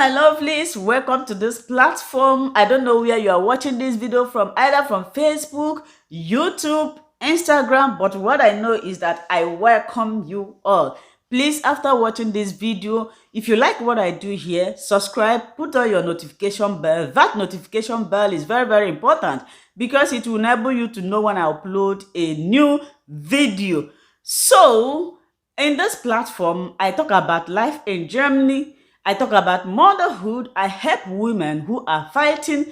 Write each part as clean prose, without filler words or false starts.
My lovelies, welcome to this platform. I don't know where you are watching this video from, either from Facebook, YouTube, Instagram, but what I know is that I welcome you all. Please, after watching this video, if you like what I do here, subscribe, put on your notification bell. That notification bell is very, very important because it will enable you to know when I upload a new video. So, in this platform, I talk about life in Germany. I talk about motherhood. I help women who are fighting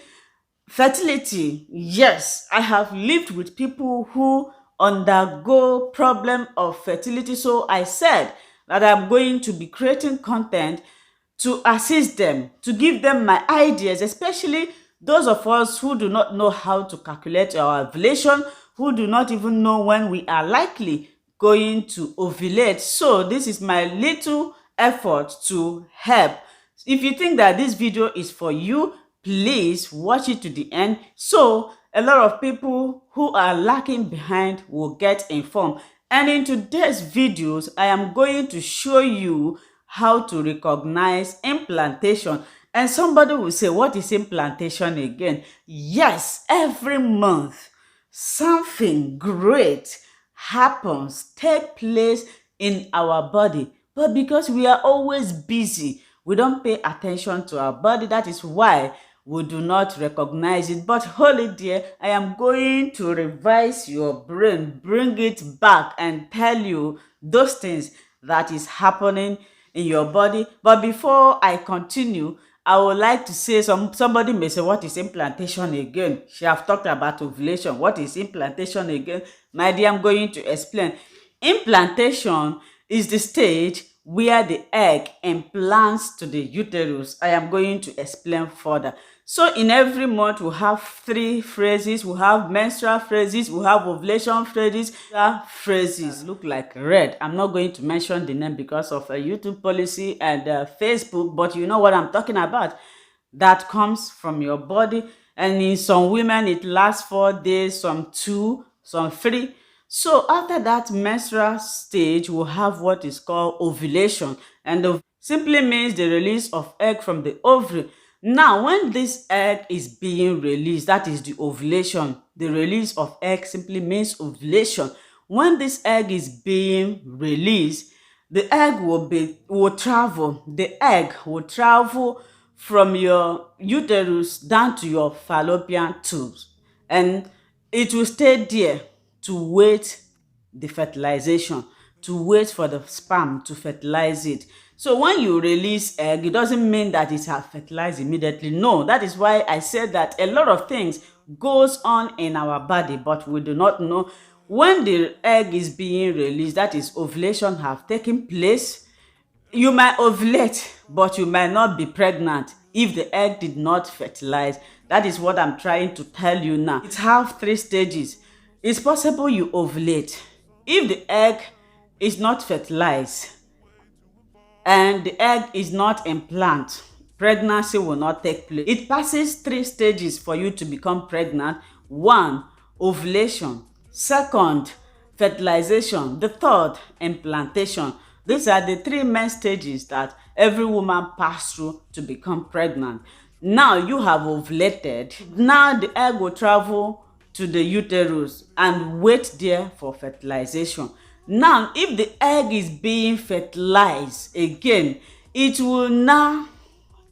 fertility. Yes, I have lived with people who undergo problem of fertility. So I said that I'm going to be creating content to assist them, to give them my ideas, especially those of us who do not know how to calculate our ovulation, who do not even know when we are likely going to ovulate. So this is my little effort to help. If you think that this video is for you, please watch it to the end so a lot of people who are lacking behind will get informed. And in today's videos, I am going to show you how to recognize implantation. And somebody will say, what is implantation again? Yes, every month something great happens, take place in our body. But because we are always busy, we don't pay attention to our body. That is why we do not recognize it. But hold it there, I am going to revise your brain, bring it back and tell you those things that is happening in your body. But before I continue, I would like to say, somebody may say, what is implantation again? She have talked about ovulation. What is implantation again? My dear, I'm going to explain. Implantation is the stage where the egg implants to the uterus. I am going to explain further. So in every month, we have 3 phases. We have menstrual phases, we have ovulation phases. Look like red. I'm not going to mention the name because of a YouTube policy and Facebook, but you know what I'm talking about. That comes from your body. And in some women, it lasts 4 days, some 2, some 3. So after that menstrual stage, we'll have what is called ovulation. And simply means the release of egg from the ovary. Now, when this egg is being released, that is the ovulation. The release of egg simply means ovulation. When this egg is being released, the egg will travel. The egg will travel from your uterus down to your fallopian tubes. And it will stay there to wait the fertilization, to wait for the sperm to fertilize it. So when you release egg, it doesn't mean that it has fertilized immediately. No, that is why I said that a lot of things goes on in our body, but we do not know. When the egg is being released, that is ovulation have taken place. You might ovulate, but you might not be pregnant if the egg did not fertilize. That is what I'm trying to tell you now. It have 3 stages. It's possible you ovulate. If the egg is not fertilized and the egg is not implanted, pregnancy will not take place. It passes 3 stages for you to become pregnant. 1, ovulation. 2nd, fertilization. The 3rd, implantation. These are the 3 main stages that every woman passes through to become pregnant. Now you have ovulated. Now the egg will travel to the uterus and wait there for fertilization. Now, if the egg is being fertilized again, it will now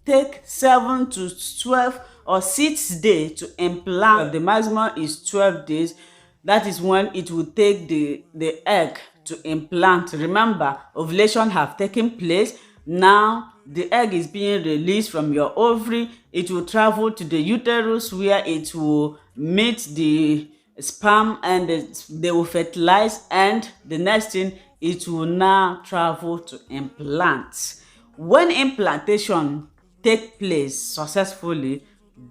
take 7 to 12 or 6 days to implant. The maximum is 12 days. That is when it will take the egg to implant. Remember, ovulation have taken place. Now the egg is being released from your ovary. It will travel to the uterus where it will meet the sperm and they will fertilize, and the next thing, it will now travel to implant. When implantation take place successfully,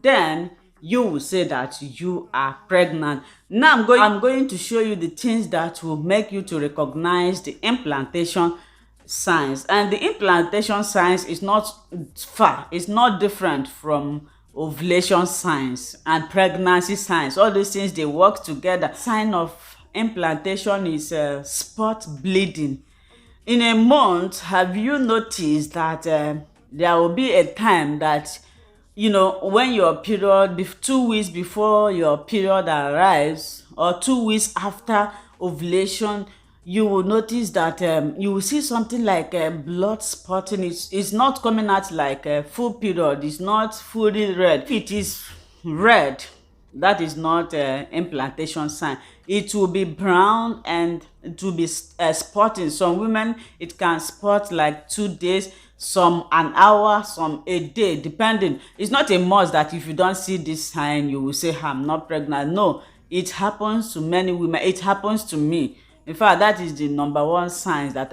then you will say that you are pregnant. Now I'm going to show you the things that will make you to recognize the implantation signs. And the implantation signs is not far, it's not different from ovulation signs and pregnancy signs. All these things, they work together. Sign of implantation is spot bleeding. In a month, have you noticed that There will be a time that, when your period, 2 weeks before your period arrives, or 2 weeks after ovulation, you will notice that you will see something like blood spotting. It's not coming out like a full period. It's not fully red. If it is red, that is not implantation sign. It will be brown and it will be spotting. Some women, it can spot like 2 days, some an hour, some a day, depending. It's not a must that if you don't see this sign you will say, I'm not pregnant. No, it happens to many women. It happens to me. In fact, that is the number one sign that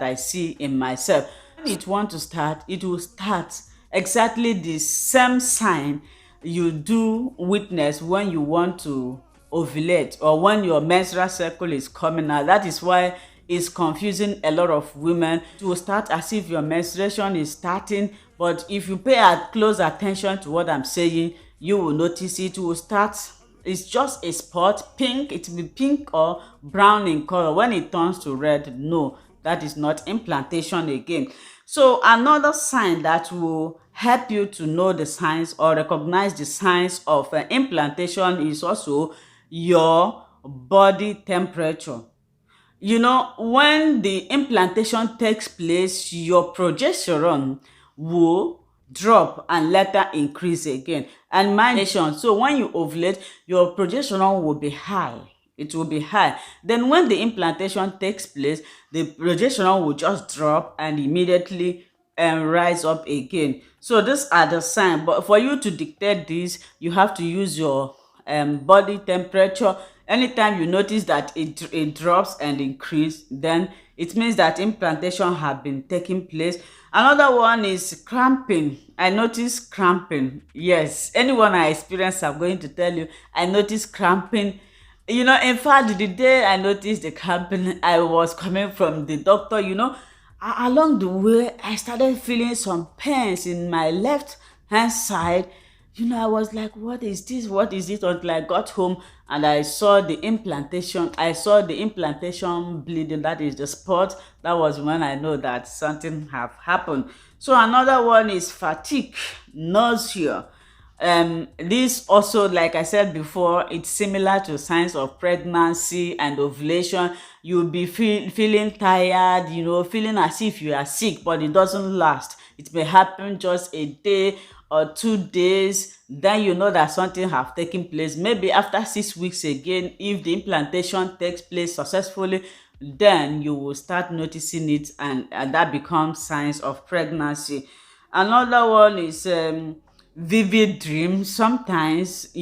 I see in myself. When it want to start, it will start exactly the same sign you do witness when you want to ovulate, or when your menstrual cycle is coming out. That is why it's confusing a lot of women. It will start as if your menstruation is starting, but if you pay close attention to what I'm saying, you will notice it will start. It's just a spot, pink. It will be pink or brown in color. When it turns to red, no, that is not implantation again. So another sign that will help you to know the signs or recognize the signs of implantation is also your body temperature. When the implantation takes place, your progesterone will drop and later increase again. And so when you ovulate, your progesterone will be high. It will be high. Then when the implantation takes place, the progesterone will just drop and immediately rise up again. So these are the signs. But for you to dictate this, you have to use your body temperature. Anytime you notice that it drops and increase, then it means that implantation have been taking place. Another one is cramping. I notice cramping. Yes, anyone I experience, I'm going to tell you, I notice cramping. In fact, the day I noticed the cramping, I was coming from the doctor. Along the way, I started feeling some pains in my left hand side. I was like, what is this? What is it? Until I got home and I saw the implantation. I saw the implantation bleeding. That is the spot. That was when I know that something have happened. So another one is fatigue, nausea. This also, like I said before, it's similar to signs of pregnancy and ovulation. You'll be feeling tired, feeling as if you are sick, but it doesn't last. It may happen just a day or 2 days, then you know that something have taken place. Maybe after 6 weeks again, if the implantation takes place successfully, then you will start noticing it, and that becomes signs of pregnancy. Another one is vivid dreams. Sometimes,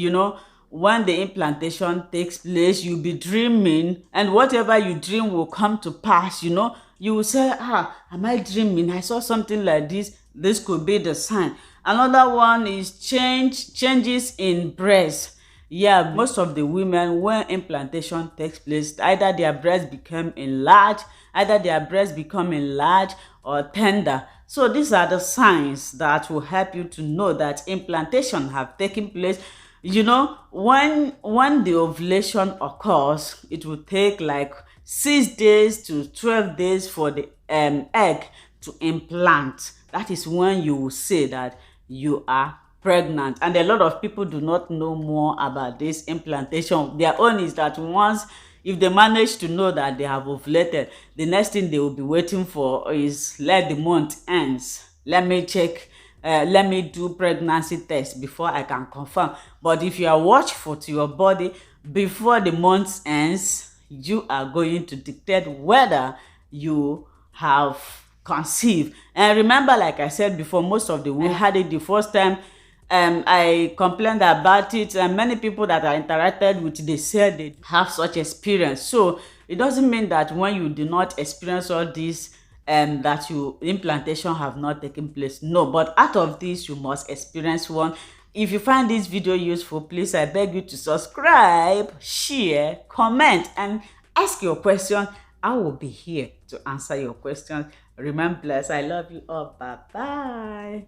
when the implantation takes place, you'll be dreaming, and whatever you dream will come to pass. You will say, am I dreaming? I saw something like this. This could be the sign. Another one is changes in breast. Yeah, most of the women, when implantation takes place, either their breasts become enlarged, or tender. So these are the signs that will help you to know that implantation have taken place. When the ovulation occurs, it will take like 6 days to 12 days for the egg to implant. That is when you will say that you are pregnant. And a lot of people do not know more about this implantation. Their own is that if they manage to know that they have ovulated, the next thing they will be waiting for is, let the month ends, let me check, let me do pregnancy test before I can confirm. But if you are watchful to your body before the month ends, you are going to dictate whether you have conceived. And remember, like I said before, most of the women had it the first time. I complained about it, and many people that I interacted with, they said they have such experience. So it doesn't mean that when you do not experience all this, that your implantation have not taken place. No, but out of this, you must experience one. If you find this video useful, please, I beg you to subscribe, share, comment, and ask your question. I will be here to answer your questions. Remain blessed. I love you all. Bye-bye.